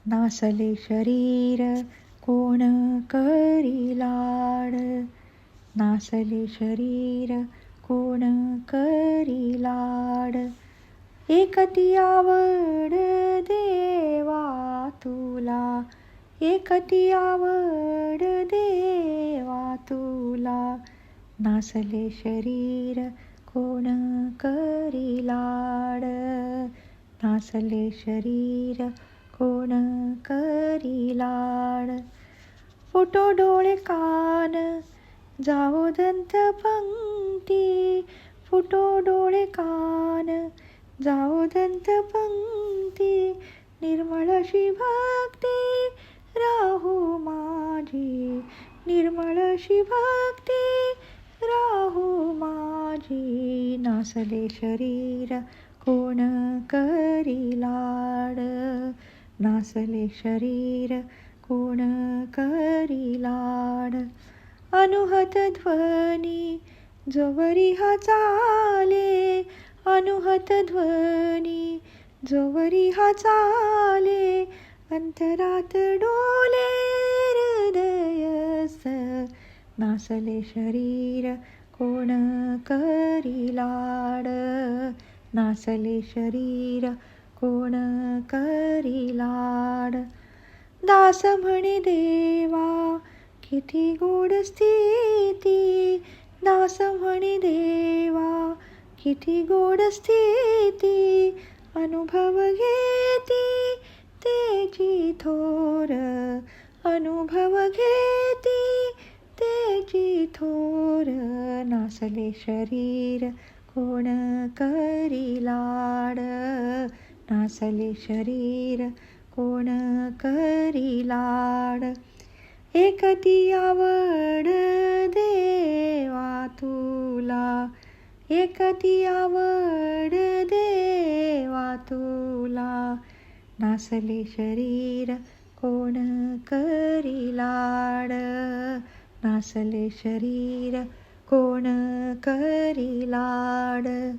नासले शरीर कोण करी लाड. नासले शरीर कोण करी लाड. एकटी आवड देवा तुला, एकटी आवड देवा तुला. नासले शरीर कोण करी लाड. नासले शरीर कोण करी लाड. फुटो डोळे कान जावो दंत पंक्ती. फुटो डोळे कान जावो दंत पंक्ती. निर्मळ अशी भक्ती राहू माझी. निर्मळ अशी भक्ती राहू माझी. नासले शरीर कोण करी लाड. नासले शरीर कोण करी लाड. अनुहत ध्वनी जोवरी हा चाले. अनुहत ध्वनी जोवरी हा चाले. अंतरात डोले हृदयस. नासले शरीर कोण करी लाड. नासले शरीर कोण करी लाड. दास म्हणे देवा किती गोड स्थिती. दास म्हणे देवा किती गोड स्थिती. अनुभव घेती तेची थोर. अनुभव घेती तेची थोर. नासले शरीर कोण करी लाड. नासले शरीर कोण करी लाड. एकटी आवड देवा तुला, एकटी आवड देवा तुला. नासले शरीर कोण करी लाड. नासले शरीर कोण करी लाड.